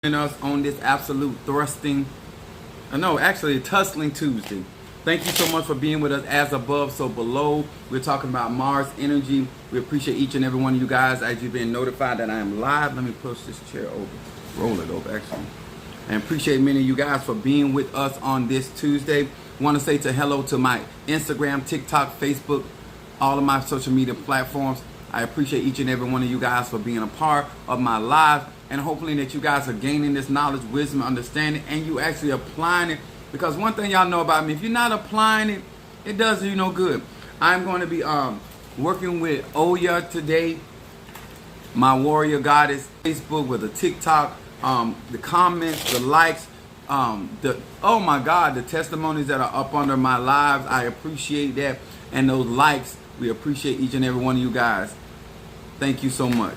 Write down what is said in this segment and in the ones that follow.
Us on this absolute thrusting, no, actually tussling Tuesday. Thank you so much for being with us. As above, so below. We're talking about Mars energy. We appreciate each and every one of you guys as you've been notified that I am live. Let me push this chair over, roll it over actually. And appreciate many of you guys for being with us on this Tuesday. Want to say hello to my Instagram, TikTok, Facebook, all of my social media platforms. I appreciate each and every one of you guys for being a part of my live, and hopefully that you guys are gaining this knowledge, wisdom, understanding, and you actually applying it. Because one thing y'all know about me, if you're not applying it, it does you no good. I'm going to be working with Oya today, my warrior goddess, Facebook with a TikTok, the comments, the likes, oh my God, the testimonies that are up under my lives. I appreciate that, and those likes. We appreciate each and every one of you guys. Thank you so much.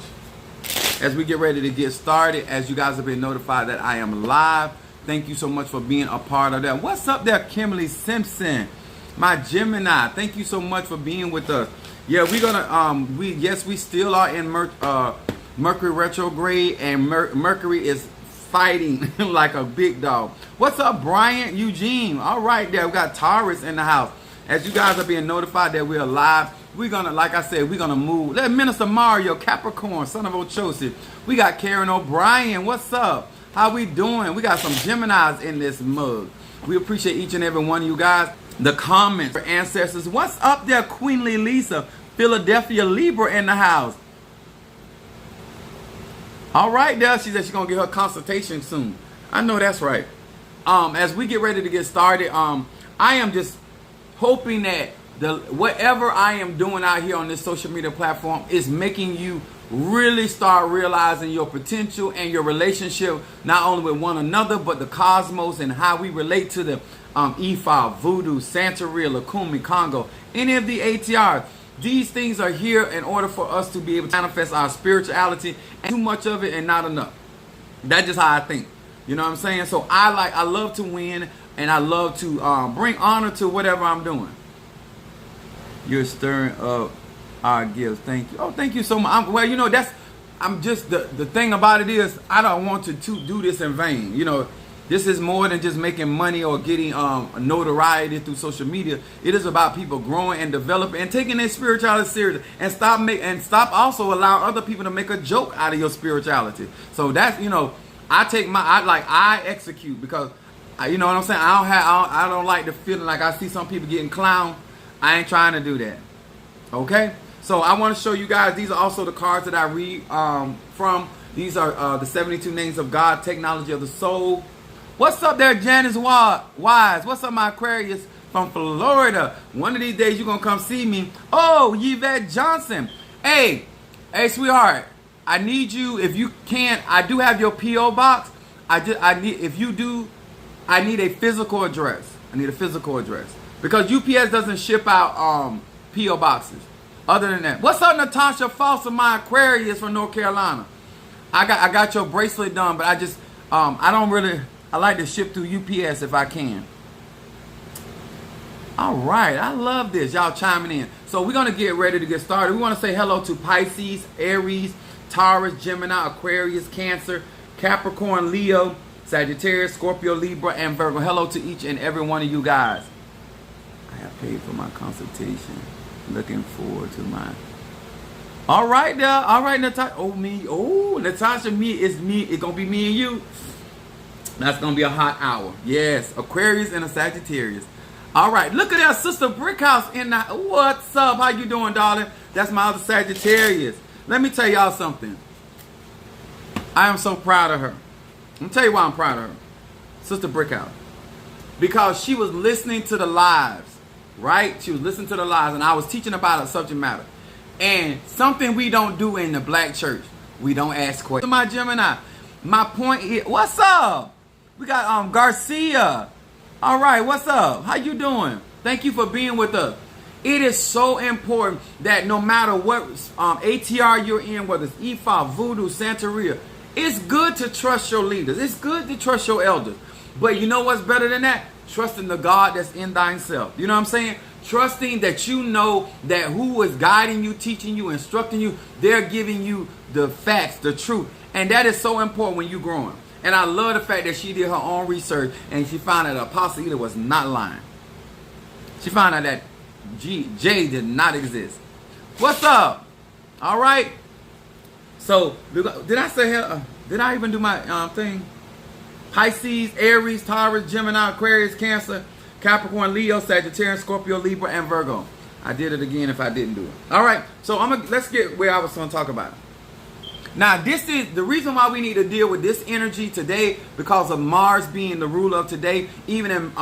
As we get ready to get started, as you guys have been notified that I am live, thank you so much for being a part of that. What's up there, Kimberly Simpson, my Gemini? Thank you so much for being with us. Yeah, we're gonna we still are in Mercury retrograde, and Mercury is fighting like a big dog. What's up, Bryant Eugene? All right, there we got Taurus in the house. As you guys are being notified that we're live, we're gonna, like I said, we're gonna move. Let Minister Mario, Capricorn, son of Ochosi. We got Karen O'Brien. What's up? How we doing? We got some Geminis in this mug. We appreciate each and every one of you guys. The comments for ancestors. What's up there, Queenly Lisa? Philadelphia Libra in the house. All right, there. She said she's gonna get her consultation soon. I know that's right. As we get ready to get started, I am just hoping that whatever I am doing out here on this social media platform is making you really start realizing your potential and your relationship, not only with one another, but the cosmos and how we relate to the Ifa, Voodoo, Santeria, Lakumi, Congo, any of the ATRs. These things are here in order for us to be able to manifest our spirituality, and too much of it and not enough. That's just how I think. You know what I'm saying? So I love to win, and I love to bring honor to whatever I'm doing. You're stirring up our gifts. Thank you. Oh, thank you so much. Well, you know, I'm just, the thing about it is, I don't want to do this in vain. You know, this is more than just making money or getting notoriety through social media. It is about people growing and developing and taking their spirituality serious, and stop also allowing other people to make a joke out of your spirituality. So that's, you know, I execute, because you know what I'm saying? I don't like the feeling like I see some people getting clowned. I ain't trying to do that. Okay? So I want to show you guys, these are also the cards that I read from. These are the 72 names of God, technology of the soul. What's up there, Janice Wise? What's up, my Aquarius from Florida? One of these days you're going to come see me. Oh, Yvette Johnson. Hey, sweetheart. I need you, if you can, I do have your P.O. box. I need a physical address. I need a physical address. Because UPS doesn't ship out P.O. boxes. Other than that. What's up, Natasha Foster, my Aquarius from North Carolina? I got your bracelet done, but I just, I like to ship through UPS if I can. All right. I love this. Y'all chiming in. So we're going to get ready to get started. We want to say hello to Pisces, Aries, Taurus, Gemini, Aquarius, Cancer, Capricorn, Leo, Sagittarius, Scorpio, Libra, and Virgo. Hello to each and every one of you guys. I have paid for my consultation. Looking forward to mine. All right, there. All right, Natasha. Natasha, it's me. It's going to be me and you. That's going to be a hot hour. Yes, Aquarius and a Sagittarius. All right, look at that, Sister Brickhouse in the... What's up? How you doing, darling? That's my other Sagittarius. Let me tell y'all something. I am so proud of her. I'm going to tell you why I'm proud of her. Sister Brickhouse. Because she was listening to the lives, right? She was listening to the lives, and I was teaching about a subject matter. And something we don't do in the black church, we don't ask questions. My Gemini, my point is, what's up? We got Garcia. All right, what's up? How you doing? Thank you for being with us. It is so important that no matter what ATR you're in, whether it's Ifa, Voodoo, Santeria, it's good to trust your leaders. It's good to trust your elders. But you know what's better than that? Trusting the God that's in thyself. You know what I'm saying? Trusting that you know that who is guiding you, teaching you, instructing you, they're giving you the facts, the truth. And that is so important when you're growing. And I love the fact that she did her own research and she found out that Apostle Eda was not lying. She found out that Jay did not exist. What's up? All right. So, did I say, did I even do my thing? Pisces, Aries, Taurus, Gemini, Aquarius, Cancer, Capricorn, Leo, Sagittarius, Scorpio, Libra, and Virgo. I did it again if I didn't do it. All right. So, let's get where I was going to talk about. Now, this is the reason why we need to deal with this energy today, because of Mars being the ruler of today, even in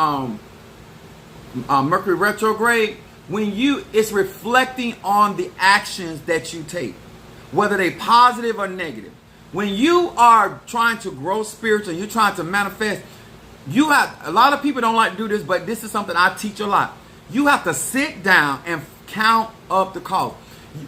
Mercury retrograde. It's reflecting on the actions that you take, whether they positive or negative. When you are trying to grow spiritually, you're trying to manifest, a lot of people don't like to do this, but this is something I teach a lot. You have to sit down and count up the cost.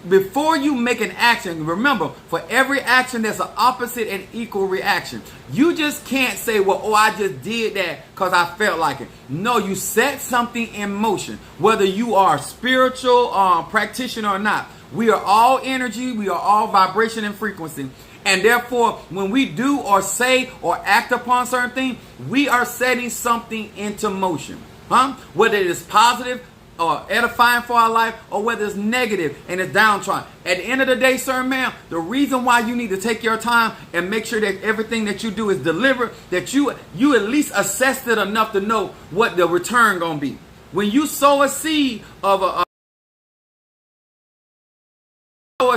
Before you make an action, remember, for every action, there's an opposite and equal reaction. You just can't say, well, oh, I just did that because I felt like it. No, you set something in motion, whether you are a spiritual practitioner or not. We are all energy. We are all vibration and frequency. And therefore, when we do or say or act upon certain things, we are setting something into motion. Whether it is positive or edifying for our life, or whether it's negative and it's downtrodden. At the end of the day, sir, ma'am, the reason why you need to take your time and make sure that everything that you do is delivered, that you at least assessed it enough to know what the return gonna be. When you sow a seed of a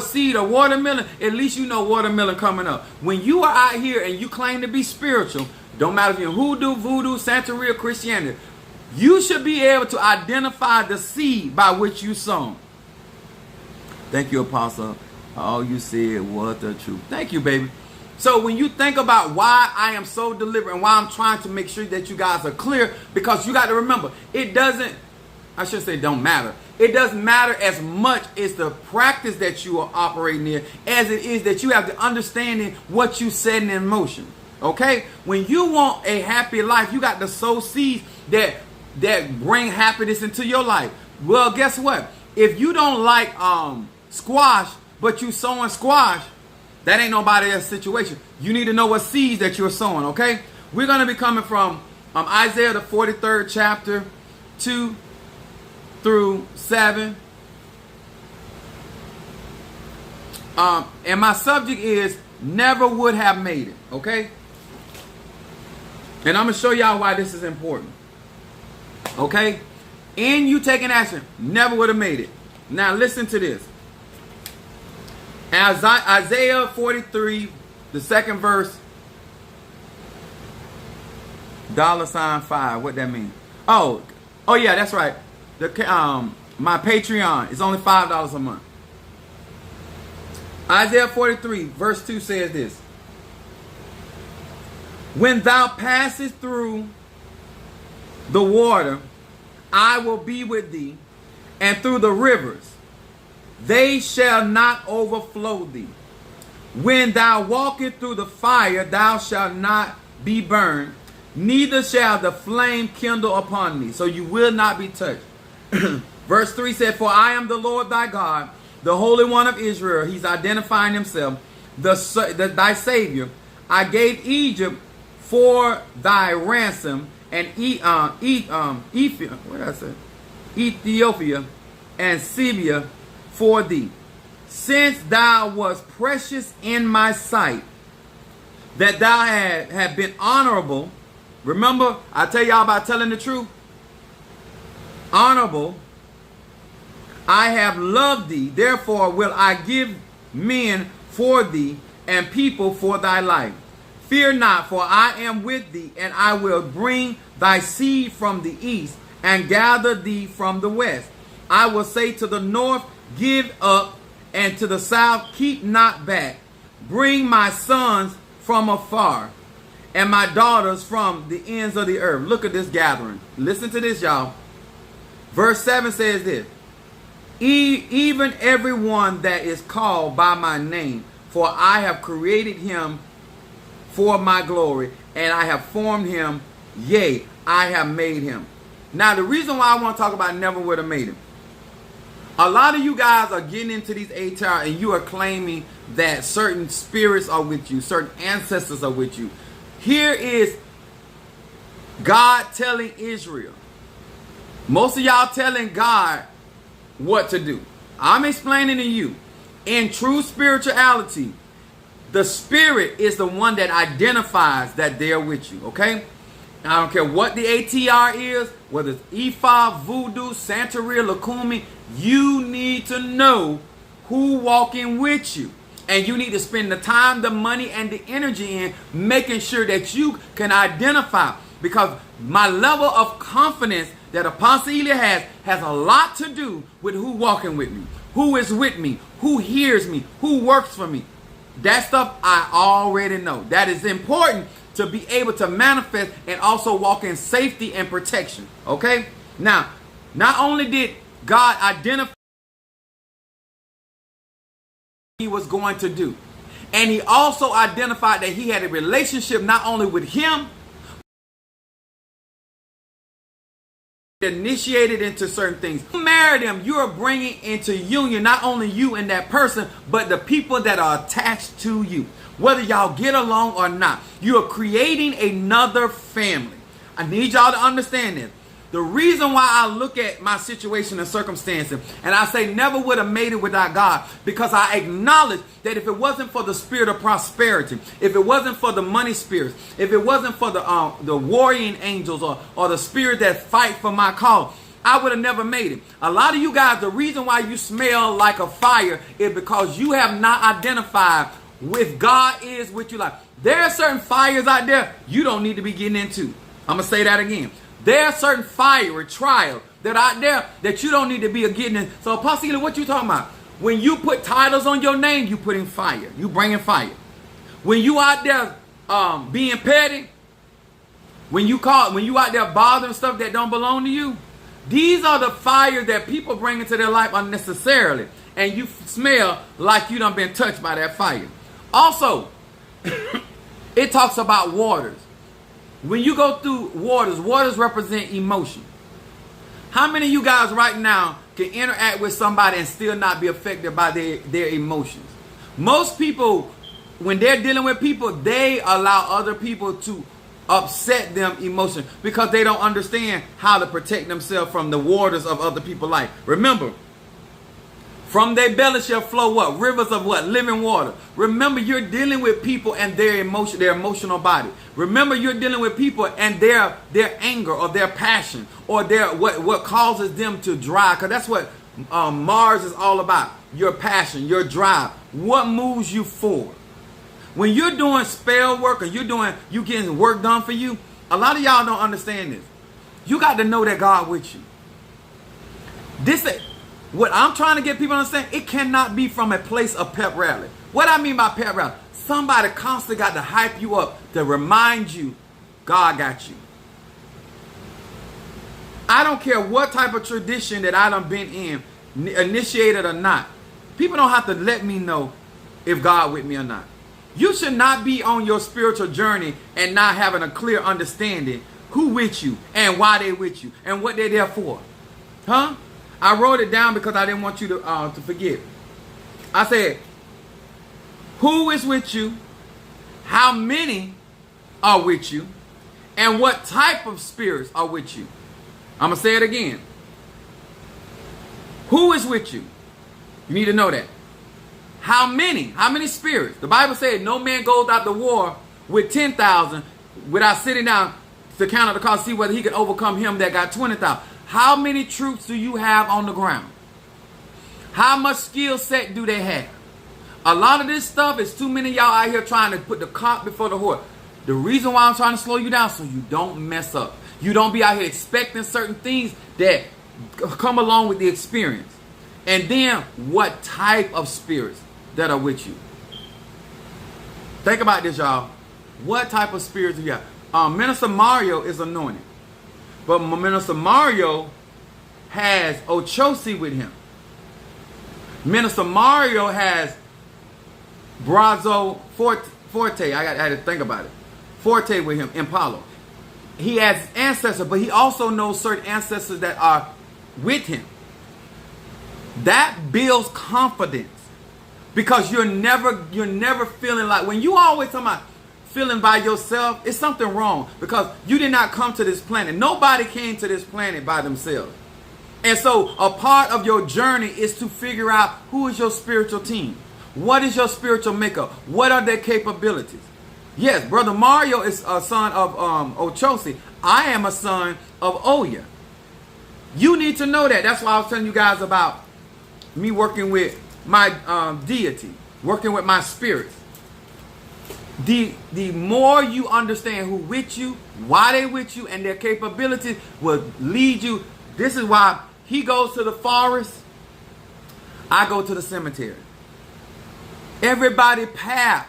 seed of watermelon, at least you know watermelon coming up. When you are out here and you claim to be spiritual, don't matter if you're hoodoo, voodoo, Santeria, Christianity, you should be able to identify the seed by which you sown. Thank you, Apostle. All you said was the truth. Thank you, baby. So when you think about why I am so deliberate and why I'm trying to make sure that you guys are clear, because you got to remember, it doesn't, I should say don't matter. It doesn't matter as much as the practice that you are operating in as it is that you have the understanding what you setting in motion. Okay? When you want a happy life, you got to sow seeds that bring happiness into your life. Well, guess what? If you don't like squash, but you sowing squash, that ain't nobody else's situation. You need to know what seeds that you're sowing, okay? We're going to be coming from Isaiah, the 43rd chapter, 2 through 7. And my subject is never would have made it, okay? And I'm going to show y'all why this is important. Okay? In you taking action, never would have made it. Now listen to this. Isaiah 43, the second verse, $5. What that mean? Oh yeah, that's right. My Patreon is only $5 a month. Isaiah 43, verse 2 says this. When thou passest through the water, I will be with thee, and through the rivers, they shall not overflow thee. When thou walkest through the fire, thou shalt not be burned, neither shall the flame kindle upon thee. So you will not be touched. Verse 3 said, for I am the Lord thy God, the Holy One of Israel. He's identifying himself, thy Savior. I gave Egypt for thy ransom, and Ethiopia and Syria for thee, since thou wast precious in my sight, that thou had been honorable. Remember, I tell y'all about telling the truth. Honorable. I have loved thee, therefore will I give men for thee, and people for thy life. Fear not, for I am with thee, and I will bring thy seed from the east, and gather thee from the west. I will say to the north, give up, and to the south, keep not back. Bring my sons from afar, and my daughters from the ends of the earth. Look at this gathering. Listen to this, y'all. Verse 7 says this. Even everyone that is called by my name, for I have created him for my glory, and I have formed him, yea, I have made him. Now, the reason why I want to talk about never would have made him. A lot of you guys are getting into these and you are claiming that certain spirits are with you, certain ancestors are with you. Here is God telling Israel. Most of y'all telling God what to do. I'm explaining to you. In true spirituality, the spirit is the one that identifies that they're with you, okay? I don't care what the ATR is, whether it's Ifa, Voodoo, Santeria, Lukumi, you need to know who walking with you. And you need to spend the time, the money, and the energy in making sure that you can identify. Because my level of confidence that Apostle Elia has a lot to do with who walking with me, who is with me, who hears me, who works for me. That stuff I already know. That is important to be able to manifest and also walk in safety and protection. Okay? Now, not only did God identify what he was going to do, and he also identified that he had a relationship not only with him, initiated into certain things. You marry them, you are bringing into union not only you and that person, but the people that are attached to you. Whether y'all get along or not, you are creating another family. I need y'all to understand this. The reason why I look at my situation and circumstances and I say never would have made it without God, because I acknowledge that if it wasn't for the spirit of prosperity, if it wasn't for the money spirits, if it wasn't for the warring angels or the spirit that fight for my cause, I would have never made it. A lot of you guys, the reason why you smell like a fire is because you have not identified with God is with you. Like, there are certain fires out there you don't need to be getting into. I'm going to say that again. There are certain fire or trials that are out there that you don't need to be getting in. So, Apostle Elia, what you talking about? When you put titles on your name, you putting fire. You bringing fire. When you out there being petty, when you out there bothering stuff that don't belong to you, these are the fire that people bring into their life unnecessarily. And you smell like you done been touched by that fire. Also, it talks about waters. When you go through waters represent emotion. How many of you guys right now can interact with somebody and still not be affected by their emotions? Most people, when they're dealing with people, they allow other people to upset them emotionally because they don't understand how to protect themselves from the waters of other people's life. Remember, from their belly shall flow what? Rivers of what? Living water. Remember, you're dealing with people and their emotional body. Remember, you're dealing with people and their anger or their passion or their what causes them to drive. Because that's what Mars is all about. Your passion, your drive. What moves you forward? When you're doing spell work or you getting work done for you, a lot of y'all don't understand this. You got to know that God with you. What I'm trying to get people to understand, it cannot be from a place of pep rally. What I mean by pep rally, somebody constantly got to hype you up to remind you God got you. I don't care what type of tradition that I done been in, initiated or not. People don't have to let me know if God with me or not. You should not be on your spiritual journey and not having a clear understanding who with you and why they with you and what they're there for. Huh? I wrote it down because I didn't want you to forget. I said, who is with you? How many are with you? And what type of spirits are with you? I'm going to say it again. Who is with you? You need to know that. How many? How many spirits? The Bible said no man goes out to war with 10,000 without sitting down to count the cost, see whether he can overcome him that got 20,000. How many troops do you have on the ground? How much skill set do they have? A lot of this stuff is too many of y'all out here trying to put the cart before the horse. The reason why I'm trying to slow you down so you don't mess up. You don't be out here expecting certain things that come along with the experience. And then what type of spirits that are with you? Think about this, y'all. What type of spirits do you have? Minister Mario is anointed. But Minister Mario has Ochosi with him. Minister Mario has Brazo Forte. I had to think about it. Forte with him, Impalo. He has ancestors, but he also knows certain ancestors that are with him. That builds confidence. Because you're never feeling like, when you always talking about feeling by yourself, it's something wrong, because you did not come to this planet. Nobody came to this planet by themselves. And so a part of your journey is to figure out who is your spiritual team. What is your spiritual makeup? What are their capabilities? Yes, Brother Mario is a son of Ochosi. I am a son of Oya. You need to know that. That's why I was telling you guys about me working with my deity, working with my spirits. The more you understand who with you, why they with you, and their capabilities will lead you. This is why he goes to the forest, I go to the cemetery. Everybody's path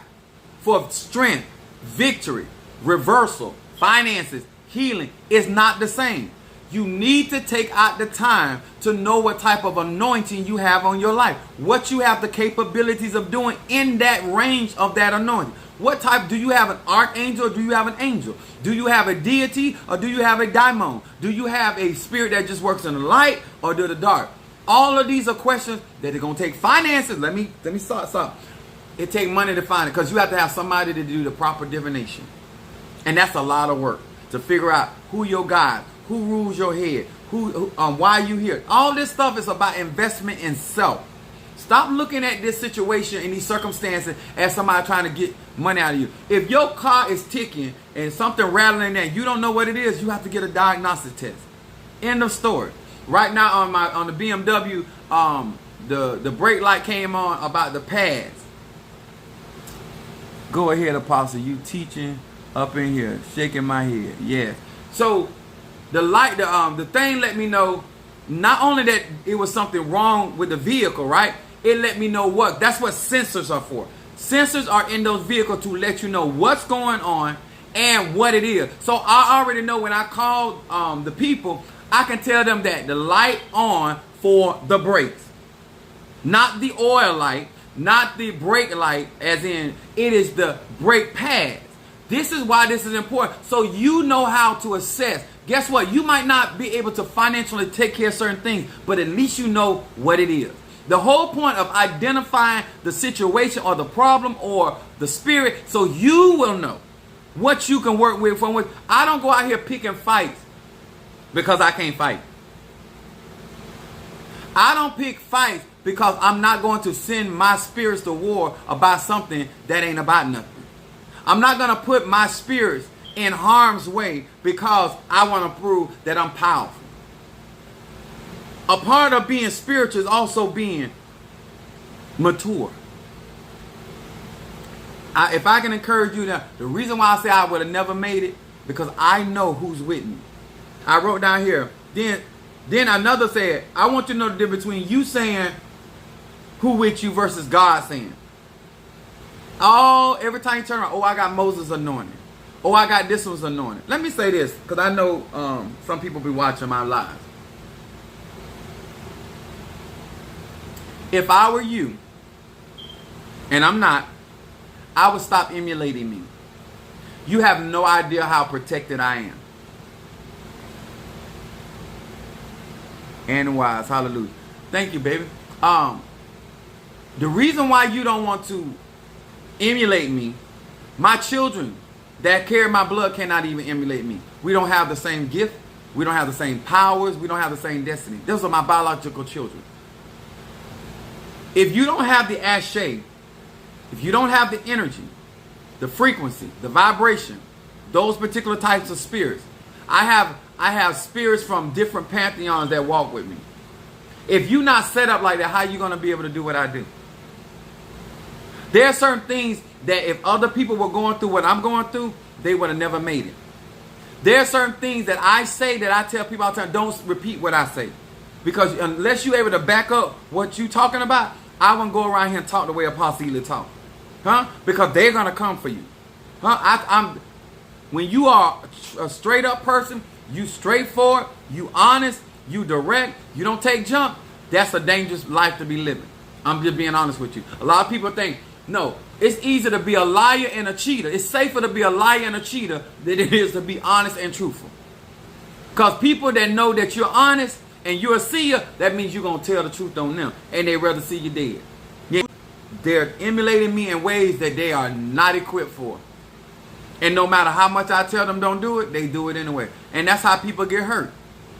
for strength, victory, reversal, finances, healing is not the same. You need to take out the time to know what type of anointing you have on your life. What you have the capabilities of doing in that range of that anointing. What type, do you have an archangel or do you have an angel? Do you have a deity or do you have a daimon? Do you have a spirit that just works in the light or do the dark? All of these are questions that are going to take finances. Let me start. It takes money to find it, because you have to have somebody to do the proper divination. And that's a lot of work to figure out who your God, who rules your head, why you here. All this stuff is about investment in self. Stop looking at this situation and these circumstances as somebody trying to get money out of you. If your car is ticking and something rattling there, you don't know what it is, you have to get a diagnostic test. End of story. Right now on the BMW, the brake light came on about the pads. Go ahead, Apostle. You teaching up in here, shaking my head. Yes. So the light, the thing let me know not only that it was something wrong with the vehicle, right? It let me know what. That's what sensors are for. Sensors are in those vehicles to let you know what's going on and what it is. So I already know when I call the people, I can tell them that the light on for the brakes, not the oil light, not the brake light, as in it is the brake pads. This is why this is important. So you know how to assess. Guess what? You might not be able to financially take care of certain things, but at least you know what it is. The whole point of identifying the situation or the problem or the spirit, so you will know what you can work with from which. I don't go out here picking fights because I can't fight. I don't pick fights because I'm not going to send my spirits to war about something that ain't about nothing. I'm not going to put my spirits in harm's way because I want to prove that I'm powerful. A part of being spiritual is also being mature. If I can encourage you now, the reason why I say I would have never made it, because I know who's with me. I wrote down here, then another said, I want you to know the difference between you saying who with you versus God saying. Oh, every time you turn around, oh, I got Moses anointed. Oh, I got this one's anointed. Let me say this, because I know some people be watching my lives. If I were you, and I'm not, I would stop emulating me. You have no idea how protected I am. And wise, hallelujah. Thank you, baby. The reason why you don't want to emulate me, my children that carry my blood cannot even emulate me. We don't have the same gift. We don't have the same powers. We don't have the same destiny. Those are my biological children. If you don't have the ashe, if you don't have the energy, the frequency, the vibration, those particular types of spirits, I have spirits from different pantheons that walk with me. If you're not set up like that, how are you going to be able to do what I do? There are certain things that if other people were going through what I'm going through, they would have never made it. There are certain things that I say that I tell people all the time, don't repeat what I say. Because unless you're able to back up what you're talking about, I won't go around here and talk the way Apostle Ely talk. Because they're going to come for you. When you are a straight up person, you straightforward, you honest, you direct, you don't take jump, that's a dangerous life to be living. I'm just being honest with you. A lot of people think, no, it's easier to be a liar and a cheater. It's safer to be a liar and a cheater than it is to be honest and truthful. Because people that know that you're honest and you're a seer, that means you're going to tell the truth on them. And they'd rather see you dead. Yeah. They're emulating me in ways that they are not equipped for. And no matter how much I tell them don't do it, they do it anyway. And that's how people get hurt.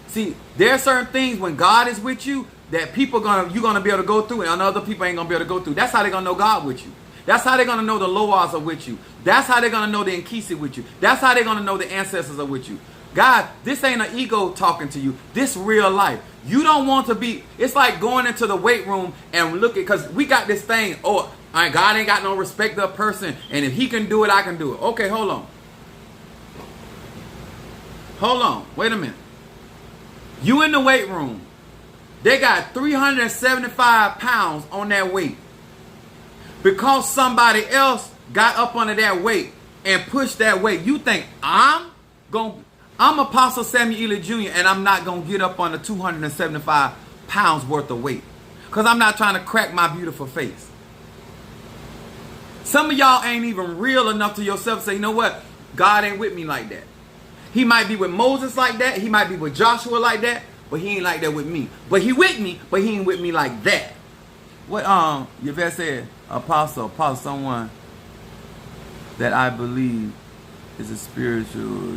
See, there are certain things when God is with you that you're gonna be able to go through, and other people ain't gonna be able to go through. That's how they're gonna know God with you. That's how they're gonna know the Loas are with you. That's how they're gonna know the Nkisi with you. That's how they're gonna know the ancestors are with you. God, this ain't an ego talking to you. This real life. You don't want to be. It's like going into the weight room and looking, because we got this thing. Oh, God ain't got no respect of a person, and if he can do it, I can do it. Okay, hold on. Hold on. Wait a minute. You in the weight room. They got 375 pounds on that weight. Because somebody else got up under that weight and pushed that weight, you think I'm Apostle Samuel Ely Jr. and I'm not going to get up under 275 pounds worth of weight. Because I'm not trying to crack my beautiful face. Some of y'all ain't even real enough to yourself to say, you know what? God ain't with me like that. He might be with Moses like that. He might be with Joshua like that. But he ain't like that with me. But he with me, but he ain't with me like that. What Yvette said, Apostle, someone that I believe is a spiritual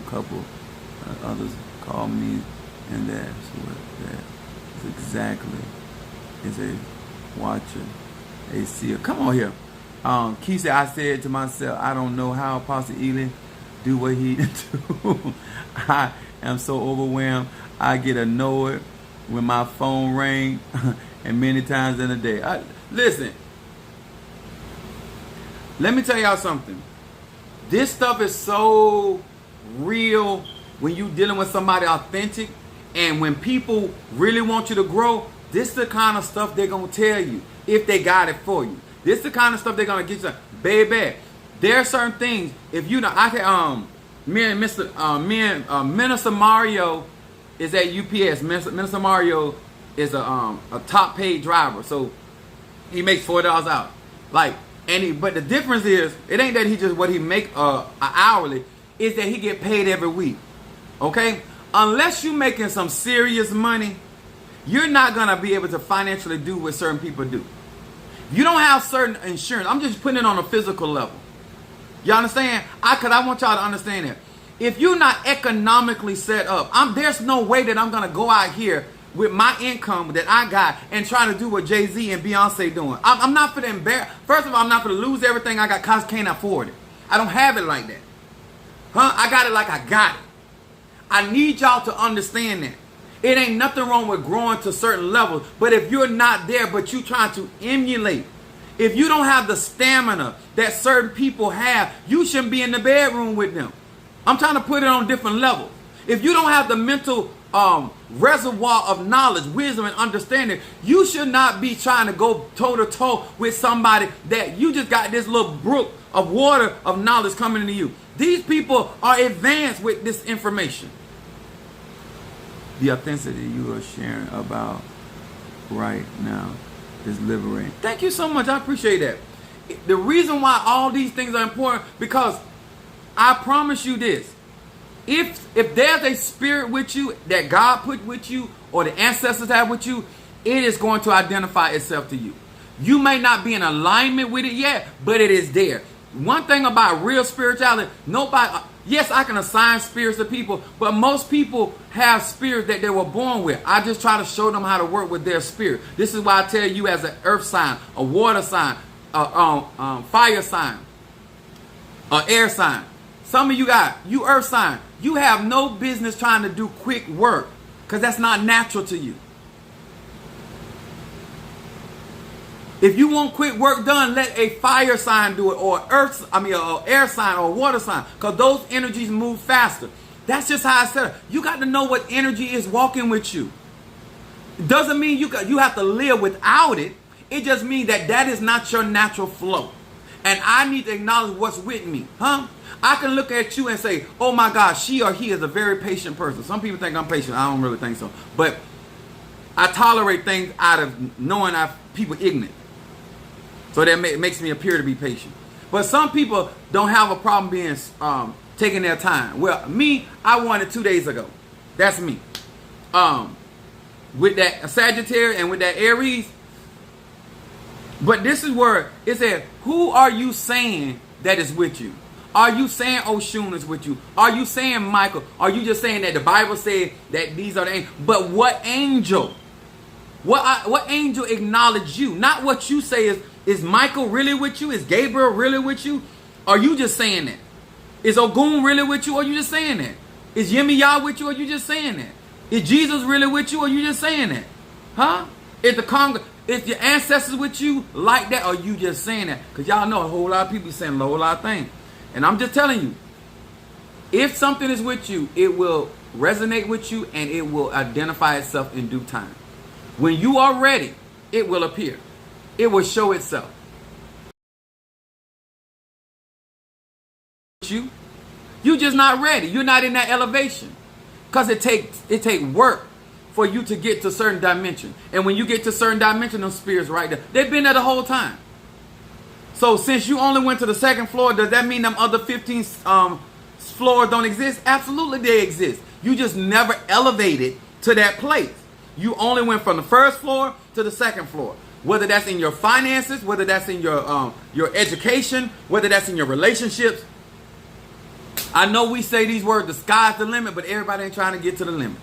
couple. Others call me, and that's what that is exactly. Is a watcher, a seer. Come on here. Key said, I said to myself, I don't know how Apostle Ely do what he do. I am so overwhelmed. I get annoyed when my phone rings, and many times in a day. Listen, let me tell y'all something. This stuff is so real when you dealing with somebody authentic, and when people really want you to grow. This is the kind of stuff they're gonna tell you if they got it for you. This is the kind of stuff they're gonna get you. Baby, there are certain things. If you know, I can Minister Mario is at UPS. Minister Mario is a top paid driver, so he makes $4 out. But the difference is, it ain't that he just what he make hourly, is that he get paid every week. Okay, unless you making some serious money, you're not gonna be able to financially do what certain people do. You don't have certain insurance. I'm just putting it on a physical level. You understand? Cause I want y'all to understand that. If you're not economically set up, there's no way that I'm gonna go out here with my income that I got and try to do what Jay-Z and Beyonce doing. I'm not for to embarrass. First of all, I'm not for to lose everything I got cause I can't afford it. I don't have it like that. I got it like I got it. I need y'all to understand that. It ain't nothing wrong with growing to certain levels, but if you're not there, but you trying to emulate, if you don't have the stamina that certain people have, you shouldn't be in the bedroom with them. I'm trying to put it on different levels. If you don't have the mental reservoir of knowledge, wisdom, and understanding, you should not be trying to go toe to toe with somebody that you just got this little brook of water of knowledge coming into you. These people are advanced with this information. The authenticity you are sharing about right now is liberating. Thank you so much. I appreciate that. The reason why all these things are important, because I promise you this. If there's a spirit with you that God put with you or the ancestors have with you, it is going to identify itself to you. You may not be in alignment with it yet, but it is there. One thing about real spirituality, yes, I can assign spirits to people, but most people have spirits that they were born with. I just try to show them how to work with their spirit. This is why I tell you, as an earth sign, a water sign, a fire sign, an air sign. Some of you earth sign, you have no business trying to do quick work because that's not natural to you. If you want quick work done, let a fire sign do it, or an air sign or a water sign, because those energies move faster. That's just how I said it. You got to know what energy is walking with you. It doesn't mean you have to live without it. It just means that is not your natural flow. And I need to acknowledge what's with me. I can look at you and say, oh my God, she or he is a very patient person. Some people think I'm patient. I don't really think so. But I tolerate things out of knowing people ignorant. So that makes me appear to be patient. But some people don't have a problem being taking their time. Well, me, I won it 2 days ago. That's me. With that Sagittarius and with that Aries. But this is where it said, who are you saying that is with you? Are you saying Oshun is with you? Are you saying Michael? Are you just saying that the Bible said that these are the angels? But what angel? What angel acknowledged you? Not what you say is Michael really with you? Is Gabriel really with you? Are you just saying that? Is Ogun really with you? Or are you just saying that? Is Yemiah with you? Or are you just saying that? Is Jesus really with you? Or are you just saying that? Huh? Is your ancestors with you like that? Or are you just saying that? Because y'all know a whole lot of people saying a whole lot of things. And I'm just telling you, if something is with you, it will resonate with you and it will identify itself in due time. When you are ready, it will appear. It will show itself. You just not ready. You're not in that elevation. Because it take work for you to get to certain dimension. And when you get to certain dimension, those spirits right there. They've been there the whole time. So since you only went to the second floor, does that mean them other 15 floors don't exist? Absolutely they exist. You just never elevated to that place. You only went from the first floor to the second floor. Whether that's in your finances, whether that's in your education, whether that's in your relationships. I know we say these words, the sky's the limit, but everybody ain't trying to get to the limit.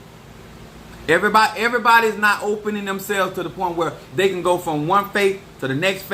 Everybody's not opening themselves to the point where they can go from one faith to the next faith.